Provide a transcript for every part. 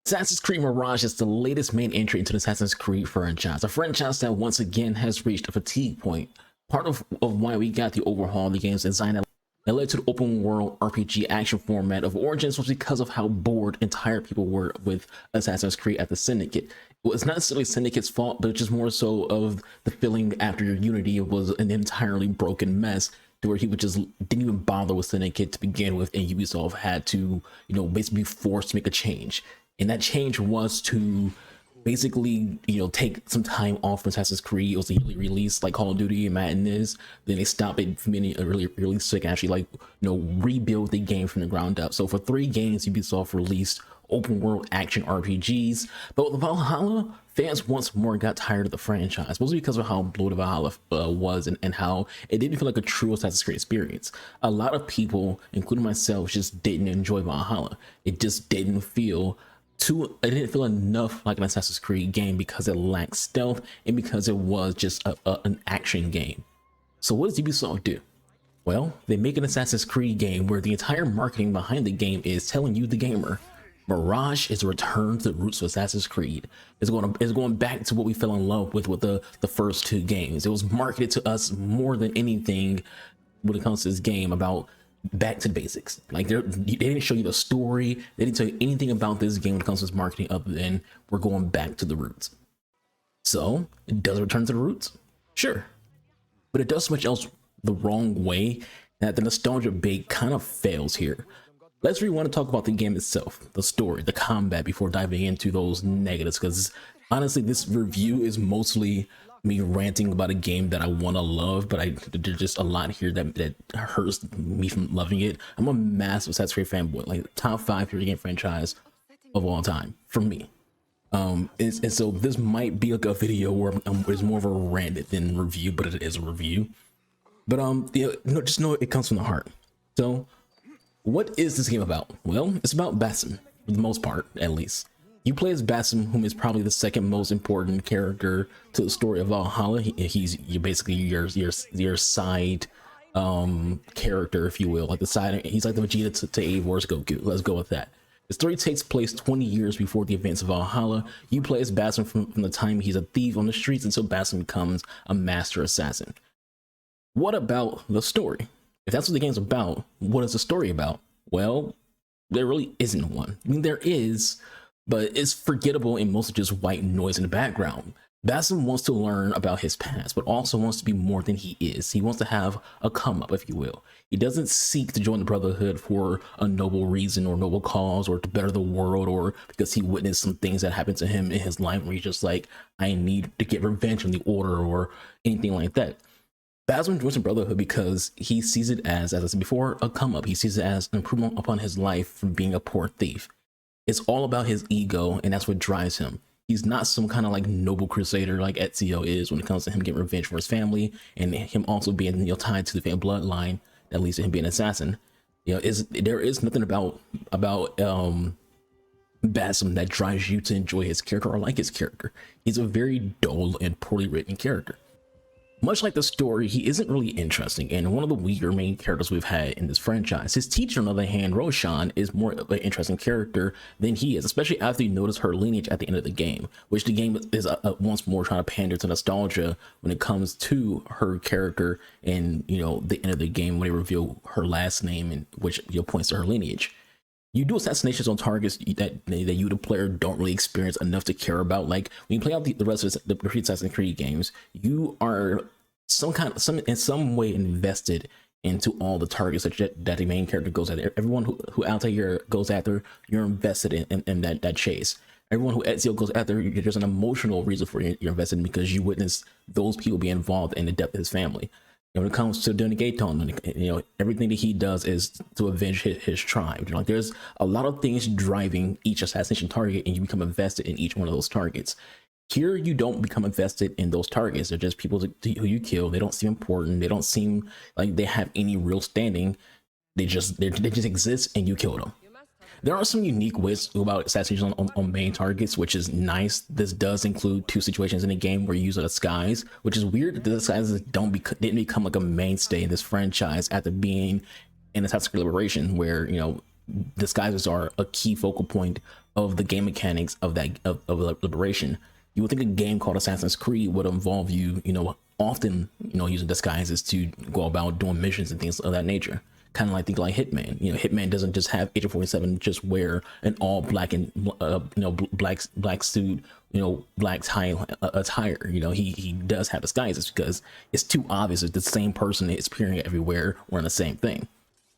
Assassin's Creed Mirage is the latest main entry into the Assassin's Creed franchise, a franchise that once again has reached a fatigue point. Part of why we got the overhaul of the game's design that led to the open world RPG action format of Origins was because of how bored and tired people were with Assassin's Creed at the Syndicate. It was not necessarily Syndicate's fault, but just more so of the feeling after Unity was an entirely broken mess to where he would just didn't even bother with Syndicate to begin with, and Ubisoft had to, basically be forced to make a change. And that change was to basically, take some time off from Assassin's Creed. It was a yearly release like Call of Duty and Madden is. Then they stopped it from being really sick, actually, rebuild the game from the ground up. So for 3 games, Ubisoft released open world action RPGs. But with Valhalla, fans once more got tired of the franchise, mostly because of how bloated Valhalla was and how it didn't feel like a true Assassin's Creed experience. A lot of people, including myself, just didn't enjoy Valhalla. It just didn't feel it didn't feel enough like an Assassin's Creed game because it lacked stealth and because it was just an action game. So what does Ubisoft do? Well, they make an Assassin's Creed game where the entire marketing behind the game is telling you, the gamer, Mirage is a return to the roots of Assassin's Creed. It's going back to what we fell in love with the first 2 games. It was marketed to us more than anything when it comes to this game about back to the basics. Like they didn't show you the story, they didn't tell you anything about this game when it comes to its marketing other than we're going back to the roots. So it does return to the roots, sure, but it does so much else the wrong way that the nostalgia bait kind of fails here. Let's really want to talk about the game itself, the story, the combat, before diving into those negatives, because honestly this review is mostly me ranting about a game that I want to love, but there's just a lot here that hurts me from loving it. I'm a massive Assassin's Creed fanboy, like top 5 video game franchise of all time for me. And so this might be like a video where it's more of a rant than review, but it is a review. But just know it comes from the heart. So what is this game about? Well, it's about Basim, for the most part, at least. You play as Basim, whom is probably the second most important character to the story of Valhalla. He's basically your side character, if you will, like the side. He's like the Vegeta to Eivor's Goku. Let's go with that. The story takes place 20 years before the events of Valhalla. You play as Basim from the time he's a thief on the streets until Basim becomes a master assassin. What about the story? If that's what the game's about, what is the story about? Well, there really isn't one. I mean, there is, but it's forgettable and mostly just white noise in the background. Basim wants to learn about his past, but also wants to be more than he is. He wants to have a come up, if you will. He doesn't seek to join the Brotherhood for a noble reason or noble cause or to better the world or because he witnessed some things that happened to him in his life where he's just like, I need to get revenge on the Order or anything like that. Basim joins the Brotherhood because he sees it as I said before, a come up. He sees it as an improvement upon his life from being a poor thief. It's all about his ego, and that's what drives him. He's not some kind of like noble crusader like Ezio is when it comes to him getting revenge for his family and him also being tied to the family bloodline that leads to him being an assassin. There is nothing about Basim that drives you to enjoy his character or like his character. He's a very dull and poorly written character. Much like the story, he isn't really interesting and one of the weaker main characters we've had in this franchise. His teacher, on the other hand, Roshan, is more of an interesting character than he is, especially after you notice her lineage at the end of the game, which the game is once more trying to pander to nostalgia when it comes to her character and, the end of the game when they reveal her last name, and which points to her lineage. You do assassinations on targets that you, the player, don't really experience enough to care about. Like when you play out the rest of the Assassin's Creed games, you are in some way invested into all the targets that the main character goes after. Everyone who Altair goes after, you're invested in that chase. Everyone who Ezio goes after, there's an emotional reason for you're invested in because you witness those people be involved in the death of his family. When it comes to Gaeton, everything that he does is to avenge his tribe. Like there's a lot of things driving each assassination target, and you become invested in each one of those targets. Here, you don't become invested in those targets. They're just people who you kill. They don't seem important. They don't seem like they have any real standing. They just exist, and you kill them. There are some unique ways to go about assassination on main targets, which is nice. This does include 2 situations in the game where you use a disguise, which is weird that the disguises didn't become like a mainstay in this franchise after being in Assassin's Creed Liberation, where disguises are a key focal point of the game mechanics of that of Liberation. You would think a game called Assassin's Creed would involve you, often, using disguises to go about doing missions and things of that nature. Kind of like think like Hitman. Hitman doesn't just have Agent 47 just wear an all black and black suit, black tie attire. He does have disguises because it's too obvious. It's the same person is appearing everywhere wearing the same thing.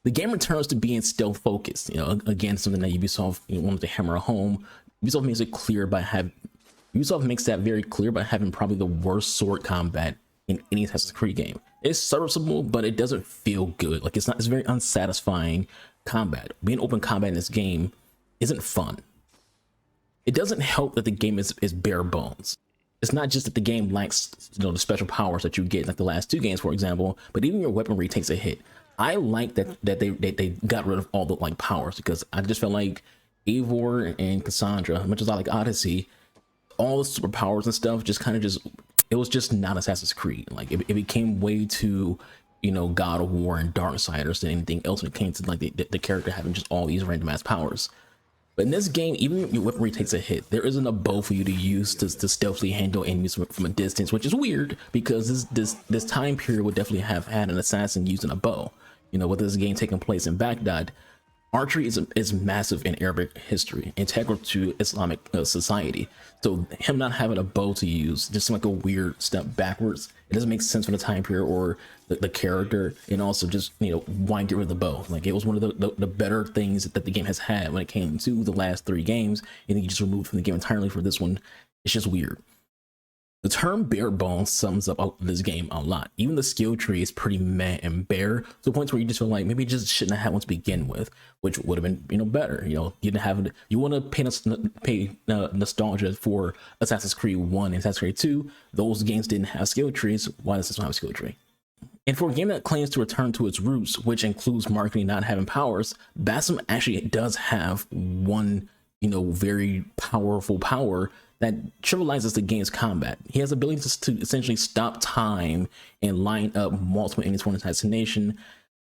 The game returns to being stealth focused. Again, something that Ubisoft wanted to hammer home. Ubisoft makes it clear by having Ubisoft makes that very clear by having probably the worst sword combat in any Assassin's Creed game. It's serviceable, but it doesn't feel good. Like it's very unsatisfying combat. Being open combat in this game isn't fun. It doesn't help that the game is bare bones. It's not just that the game lacks, the special powers that you get like the last two games, for example, but even your weaponry takes a hit. I like that they got rid of all the powers, because I just felt like Eivor and Cassandra, as much as I like Odyssey, all the superpowers and stuff it was just not Assassin's Creed. Like it became way too, God of War and Darksiders than anything else when it came to the character having just all these random ass powers. But in this game, even if your weaponry takes a hit, there isn't a bow for you to use to stealthily handle enemies from a distance, which is weird because this time period would definitely have had an assassin using a bow. With this game taking place in Baghdad, archery is massive in Arabic history, integral to Islamic society. So him not having a bow to use just seemed like a weird step backwards. It doesn't make sense for the time period or the character, and also just why get rid of the bow? Like it was one of the better things that the game has had when it came to the last three games, and then you just removed from the game entirely for this one. It's just weird. The term bare bones sums up this game a lot. Even the skill tree is pretty meh and bare, to the point where you just feel like maybe you just shouldn't have had one to begin with, which would have been better. You didn't have you want to pay nostalgia for Assassin's Creed 1 and Assassin's Creed 2. Those games didn't have skill trees. Why does this not have a skill tree? And for a game that claims to return to its roots, which includes marketing not having powers, Basim actually does have one very powerful power that trivializes the game's combat. He has the ability to essentially stop time and line up multiple enemies for an assassination,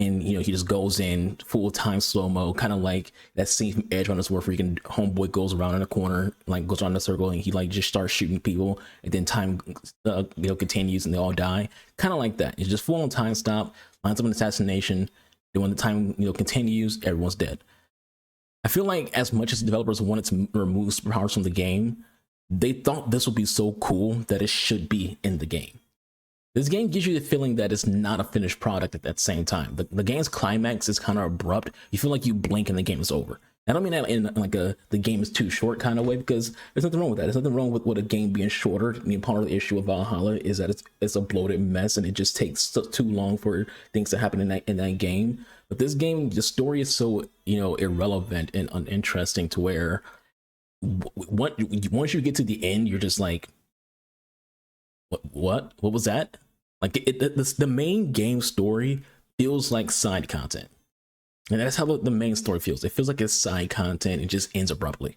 and he just goes in full time slow-mo, kind of like that scene from Edge Runners where freaking homeboy goes around in a corner, goes around the circle, and he just starts shooting people, and then time continues and they all die. Kind of like that. It's just full on time stop, lines up an assassination, and when the time continues, everyone's dead. I feel like as much as developers wanted to remove superpowers from the game, they thought this would be so cool that it should be in the game. This game gives you the feeling that it's not a finished product at that same time. The game's climax is kind of abrupt. You feel like you blink and the game is over. I don't mean that in the game is too short kind of way, because there's nothing wrong with that. There's nothing wrong with a game being shorter. I mean, part of the issue of Valhalla is that it's a bloated mess and it just takes too long for things to happen in that game. But this game, the story is so irrelevant and uninteresting to where once you get to the end, you're just like, what was that? Like the main game story feels like side content, and that's how the main story feels. It feels like it's side content. It just ends abruptly.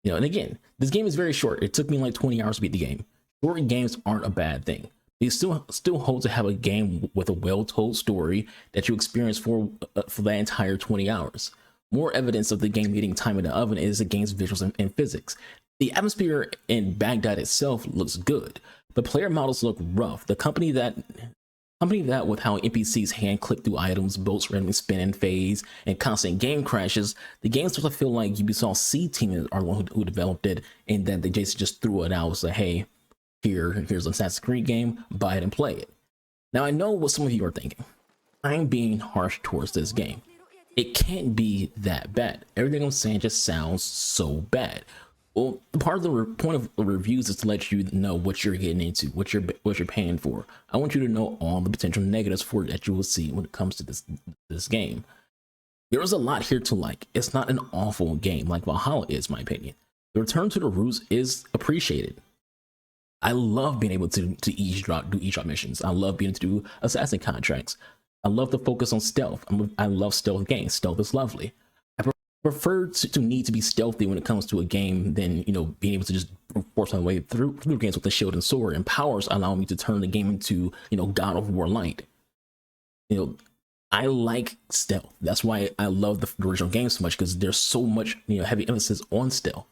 And again, this game is very short. It took me like 20 hours to beat the game. Short games aren't a bad thing. They still hold to have a game with a well-told story that you experience for that entire 20 hours. More evidence of the game needing time in the oven is the game's visuals and physics. The atmosphere in Baghdad itself looks good, but player models look rough. The company that with how NPCs hand click through items, boats randomly spin and phase, and constant game crashes, the game starts to feel like Ubisoft C team are the one who developed it, and then they just threw it out and said, hey, here's an Assassin's Creed game, buy it and play it. Now I know what some of you are thinking. I'm being harsh towards this game. It can't be that bad. Everything I'm saying just sounds so bad. Well, part of the point of the reviews is to let you know what you're getting into, what you're paying for. I want you to know all the potential negatives for it that you will see when it comes to this game. There is a lot here to like. It's not an awful game like Valhalla is, in my opinion. The return to the roots is appreciated. I love being able to do eavesdrop missions. I love being able to do assassin contracts. I love the focus on stealth. I love stealth games. Stealth is lovely. I prefer to need to be stealthy when it comes to a game than being able to just force my way through games with the shield and sword. And powers allow me to turn the game into God of War light. I like stealth. That's why I love the original game so much, because there's so much, heavy emphasis on stealth.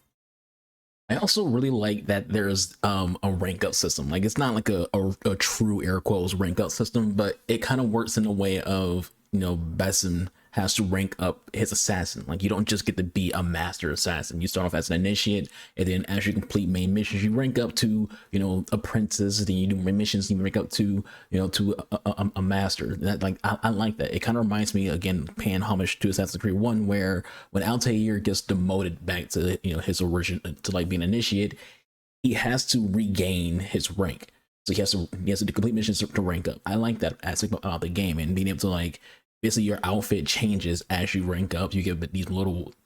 I also really like that there's a rank up system. Like, it's not like a true air quotes rank up system, but it kind of works in a way of, Besson has to rank up his assassin. Like, you don't just get to be a master assassin. You start off as an initiate, and then as you complete main missions, you rank up to, apprentice. Then you do main missions, and you rank up to, to a master. That, like, I like that. It kind of reminds me, again, paying homage to Assassin's Creed 1, where when Altair gets demoted back to, his origin, to like being initiate, he has to regain his rank. So he has to do complete missions to rank up. I like that aspect about the game, and being able to, like, basically your outfit changes as you rank up. You get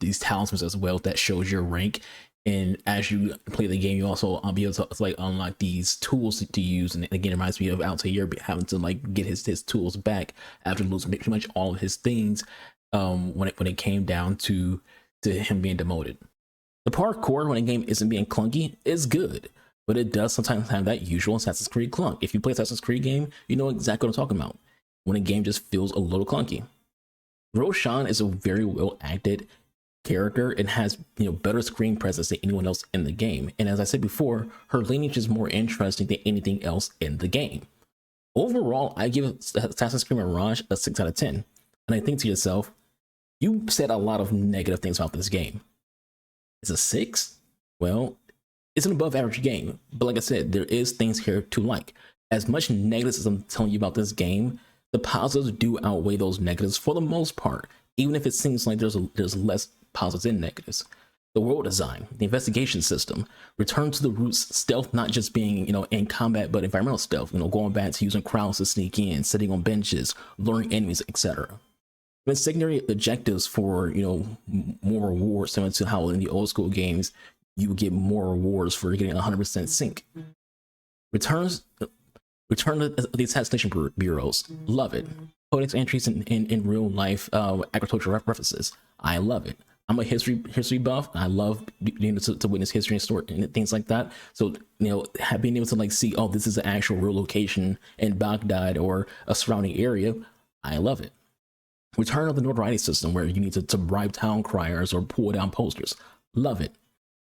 these talismans as well that shows your rank, and as you play the game, you also be able to like unlock these tools to use. And again, it reminds me of Altair having to like get his tools back after losing pretty much all of his things when it came down to him being demoted. The parkour, when a game isn't being clunky, is good, but it does sometimes have that usual Assassin's Creed clunk. If you play Assassin's Creed game, you know exactly what I'm talking about, when a game just feels a little clunky. Roshan is a very well acted character and has better screen presence than anyone else in the game. And as I said before, her lineage is more interesting than anything else in the game. Overall, I give Assassin's Creed Mirage a 6 out of 10. And I think to yourself, you said a lot of negative things about this game. It's a 6? Well, it's an above average game. But like I said, there is things here to like. As much negatives as I'm telling you about this game, the positives do outweigh those negatives for the most part, even if it seems like there's less positives than negatives. The world design, the investigation system, return to the roots, stealth not just being, in combat, but environmental stealth, going back to using crowds to sneak in, sitting on benches, luring enemies, etc. With secondary objectives for, more rewards, similar to how in the old school games, you get more rewards for getting 100% sync. Return to the assassination bureaus, love it. Codex entries in real life agricultural references, I love it. I'm a history buff. I love being able to witness history and story and things like that. So being able to like see, oh, this is an actual real location in Baghdad or a surrounding area, I love it. Return of the notoriety system, where you need to bribe town criers or pull down posters, love it.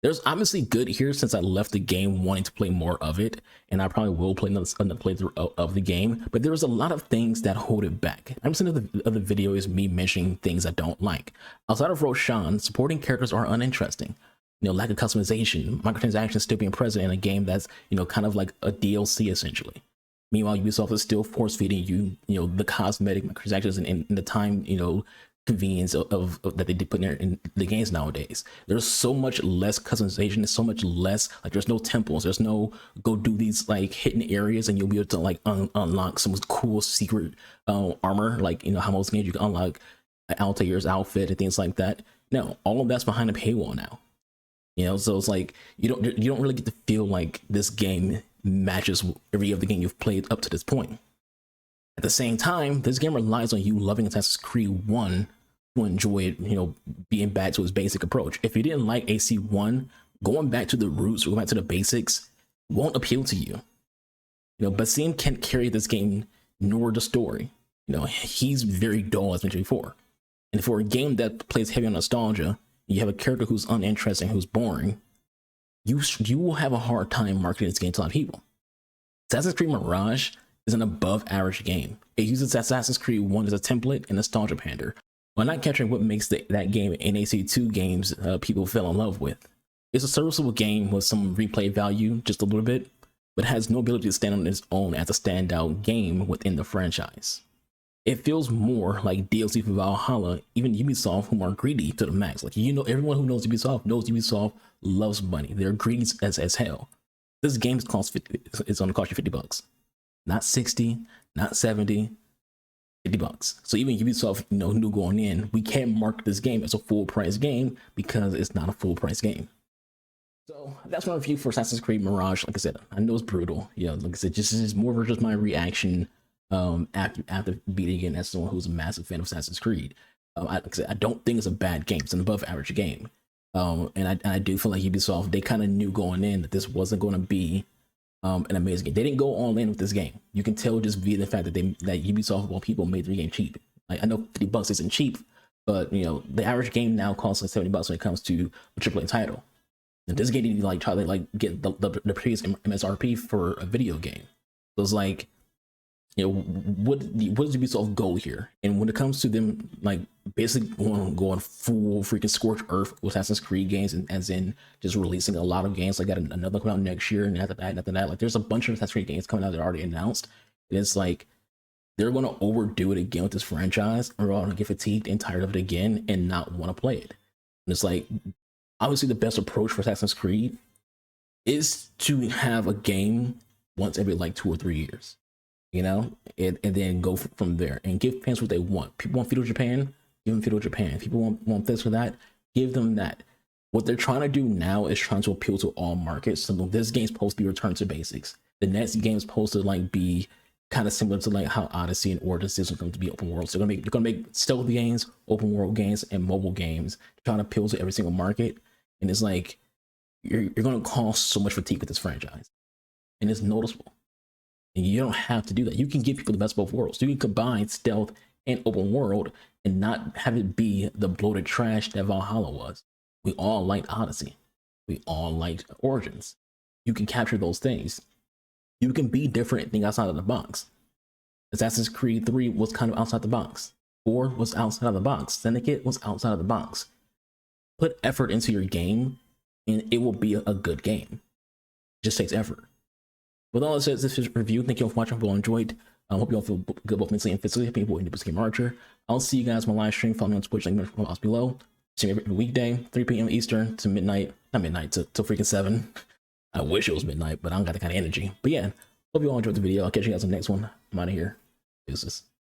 There's obviously good here, since I left the game wanting to play more of it, and I probably will play another playthrough of the game, but there's a lot of things that hold it back. I'm saying of the video is me mentioning things I don't like. Outside of Roshan, supporting characters are uninteresting. Lack of customization, microtransactions still being present in a game that's, kind of like a DLC essentially. Meanwhile, Ubisoft is still force feeding you, the cosmetic microtransactions and the time, convenience of that they did put in the games nowadays. There's so much less customization. There's so much less, like, there's no temples. There's no go do these like hidden areas and you'll be able to like unlock some cool secret armor, like how most games you can unlock Altair's outfit and things like that. No, all of that's behind a paywall now. So it's like you don't really get to feel like this game matches every other game you've played up to this point. At the same time, this game relies on you loving Assassin's Creed 1 to enjoy it, being back to its basic approach. If you didn't like AC1, going back to the roots, going back to the basics, won't appeal to you. Basim can't carry this game nor the story. He's very dull, as mentioned before. And for a game that plays heavy on nostalgia, you have a character who's uninteresting, who's boring, you will have a hard time marketing this game to a lot of people. Assassin's Creed Mirage is an above average game. It uses Assassin's Creed 1 as a template and nostalgia pander, while not capturing what makes that game in AC2 games people fell in love with. It's a serviceable game with some replay value, just a little bit, but has no ability to stand on its own as a standout game within the franchise. It feels more like DLC for Valhalla, even Ubisoft, who are greedy to the max. Like, everyone who knows Ubisoft loves money. They're greedy as hell. This game is going to cost you $50. Not 60, not 70, $50. So even Ubisoft, knew going in, we can't market this game as a full price game because it's not a full price game. So that's my review for Assassin's Creed Mirage. Like I said, I know it's brutal. Like I said, this is more of just my reaction after beating it as someone who's a massive fan of Assassin's Creed. Like I said, I don't think it's a bad game. It's an above average game. And I do feel like Ubisoft, they kind of knew going in that this wasn't going to be an amazing game. They didn't go all in with this game. You can tell just via the fact that Ubisoft, well, people made the game cheap. Like I know $50 isn't cheap, but you know the average game now costs like $70 when it comes to a AAA title. And this game need to like try to like get the previous MSRP for a video game. So it's like, you know, what is Ubisoft's goal here? And when it comes to them like basically going full freaking scorched earth with Assassin's Creed games, and as in just releasing a lot of games, like got another coming out next year, and after that, like there's a bunch of Assassin's Creed games coming out that are already announced, and it's like they're gonna overdo it again with this franchise, or gonna get fatigued and tired of it again and not want to play it. And it's like, obviously the best approach for Assassin's Creed is to have a game once every like 2 or 3 years, you know, and then go from there and give fans what they want. People want feudal Japan, give them feudal Japan. People want this or that, give them that. What they're trying to do now is trying to appeal to all markets. So this game's supposed to be returned to basics. The next game's supposed to like be kind of similar to like how Odyssey and Origins is going to be open world. So they're gonna make stealth games, open world games, and mobile games, trying to appeal to every single market. And it's like you're going to cause so much fatigue with this franchise, and it's noticeable. And you don't have to do that. You can give people the best of both worlds. You can combine stealth and open world and not have it be the bloated trash that Valhalla was. We all liked Odyssey. We all liked Origins. You can capture those things. You can be different and think outside of the box. Assassin's Creed 3 was kind of outside the box. 4 was outside of the box. Syndicate was outside of the box. Put effort into your game, and it will be a good game. It just takes effort. With all that said, this is a review. Thank you all for watching. I hope you all enjoyed. I hope you all feel good both mentally and physically. People in the Game Archer. I'll see you guys on my live stream. Follow me on Twitch, link below. See me every weekday, 3 p.m. Eastern to midnight. Not midnight, till freaking 7. I wish it was midnight, but I don't got that kind of energy. But yeah, hope you all enjoyed the video. I'll catch you guys on the next one. I'm out of here. Deuces.